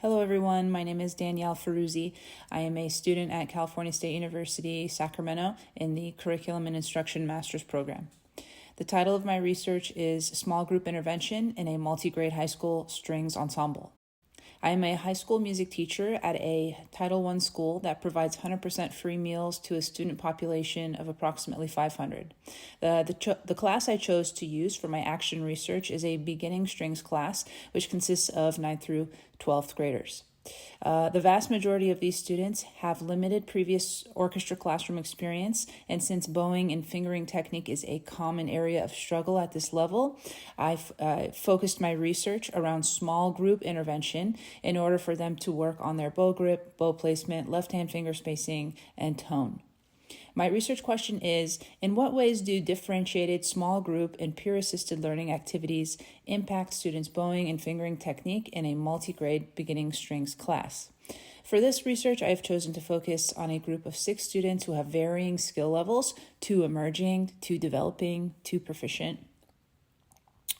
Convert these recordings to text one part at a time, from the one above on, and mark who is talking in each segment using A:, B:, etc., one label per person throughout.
A: Hello everyone, my name is Danielle Firouzi. I am a student at California State University, Sacramento in the Curriculum and Instruction Master's Program. The title of my research is Small Group Intervention in a Multi-Grade High School Strings Ensemble. I am a high school music teacher at a Title I school that provides 100% free meals to a student population of approximately 500. The class I chose to use for my action research is a beginning strings class, which consists of 9th through 12th graders. The vast majority of these students have limited previous orchestra classroom experience, and since bowing and fingering technique is a common area of struggle at this level, I've focused my research around small group intervention in order for them to work on their bow grip, bow placement, left-hand finger spacing, and tone. My research question is, in what ways do differentiated small group and peer-assisted learning activities impact students' bowing and fingering technique in a multi-grade beginning strings class? For this research, I have chosen to focus on a group of 6 students who have varying skill levels, 2 emerging, 2 developing, 2 proficient.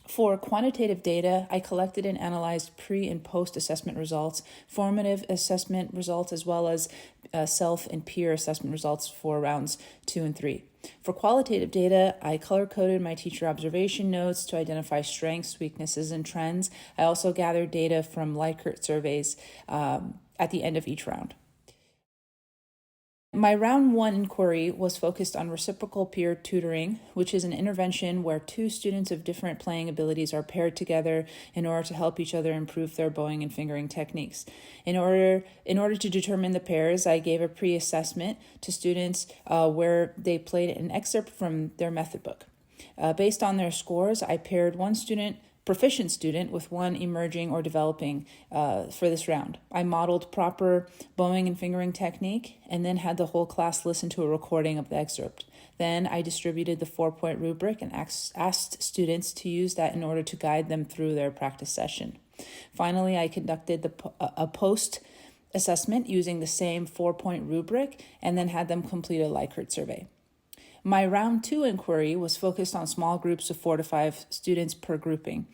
A: For quantitative data, I collected and analyzed pre- and post-assessment results, formative assessment results, as well as self and peer assessment results for rounds 2 and 3. For qualitative data, I color-coded my teacher observation notes to identify strengths, weaknesses, and trends. I also gathered data from Likert surveys at the end of each round. My round 1 inquiry was focused on reciprocal peer tutoring, which is an intervention where 2 students of different playing abilities are paired together in order to help each other improve their bowing and fingering techniques. In order to determine the pairs, I gave a pre-assessment to students where they played an excerpt from their method book. Based on their scores, I paired one proficient student with one emerging or developing for this round. I modeled proper bowing and fingering technique and then had the whole class listen to a recording of the excerpt. Then I distributed the 4-point rubric and asked students to use that in order to guide them through their practice session. Finally, I conducted a post-assessment using the same 4-point rubric and then had them complete a Likert survey. My round 2 inquiry was focused on small groups of 4 to 5 students per grouping.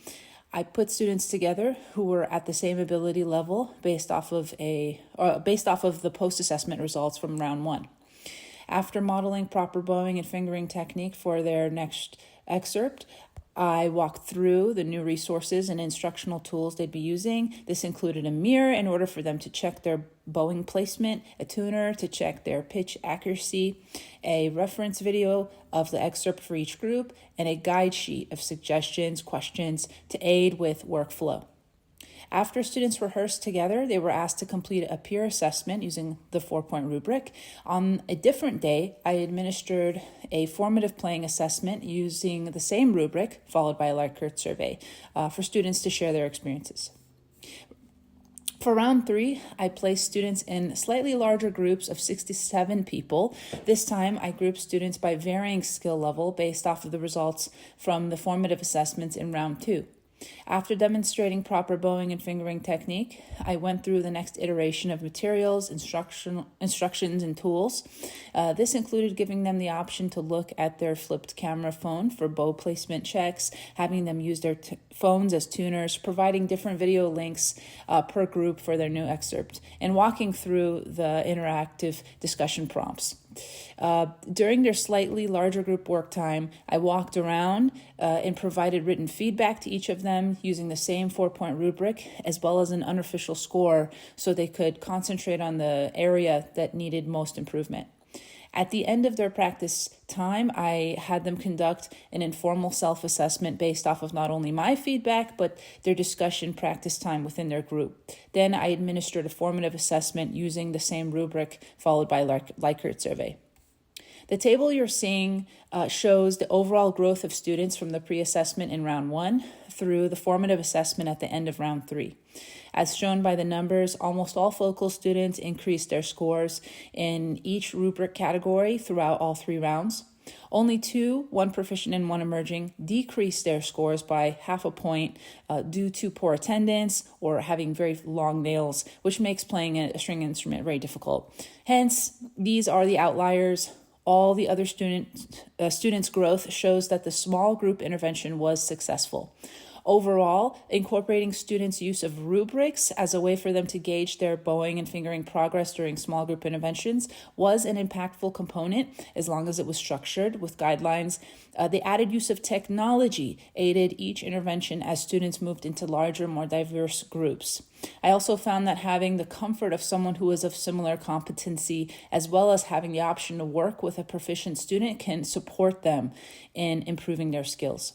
A: I put students together who were at the same ability level based off of the post-assessment results from round 1. After modeling proper bowing and fingering technique for their next excerpt, I walked through the new resources and instructional tools they'd be using. This included a mirror in order for them to check their bowing placement, a tuner to check their pitch accuracy, a reference video of the excerpt for each group, and a guide sheet of suggestions, questions to aid with workflow. After students rehearsed together, they were asked to complete a peer assessment using the 4-point rubric. On a different day, I administered a formative playing assessment using the same rubric, followed by a Likert survey, for students to share their experiences. For round 3, I placed students in slightly larger groups of 67 people. This time, I grouped students by varying skill level based off of the results from the formative assessments in round 2. After demonstrating proper bowing and fingering technique, I went through the next iteration of materials, instructions, and tools. This included giving them the option to look at their flipped camera phone for bow placement checks, having them use their phones as tuners, providing different video links per group for their new excerpt, and walking through the interactive discussion prompts. During their slightly larger group work time, I walked around and provided written feedback to each of them using the same 4-point rubric as well as an unofficial score so they could concentrate on the area that needed most improvement. At the end of their practice time, I had them conduct an informal self-assessment based off of not only my feedback, but their discussion practice time within their group. Then I administered a formative assessment using the same rubric, followed by a Likert survey. The table you're seeing shows the overall growth of students from the pre-assessment in round 1 through the formative assessment at the end of round 3. As shown by the numbers, almost all focal students increased their scores in each rubric category throughout all 3 rounds. Only 2, one proficient and one emerging, decreased their scores by half a point due to poor attendance or having very long nails, which makes playing a string instrument very difficult. Hence, these are the outliers. All the other students' growth shows that the small group intervention was successful. Overall, incorporating students' use of rubrics as a way for them to gauge their bowing and fingering progress during small group interventions was an impactful component as long as it was structured with guidelines. The added use of technology aided each intervention as students moved into larger, more diverse groups. I also found that having the comfort of someone who is of similar competency, as well as having the option to work with a proficient student, can support them in improving their skills.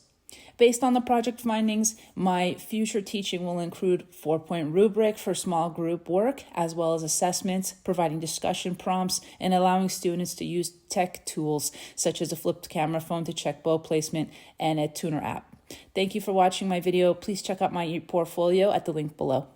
A: Based on the project findings, my future teaching will include 4-point rubric for small group work, as well as assessments, providing discussion prompts, and allowing students to use tech tools such as a flipped camera phone to check bow placement and a tuner app. Thank you for watching my video. Please check out my portfolio at the link below.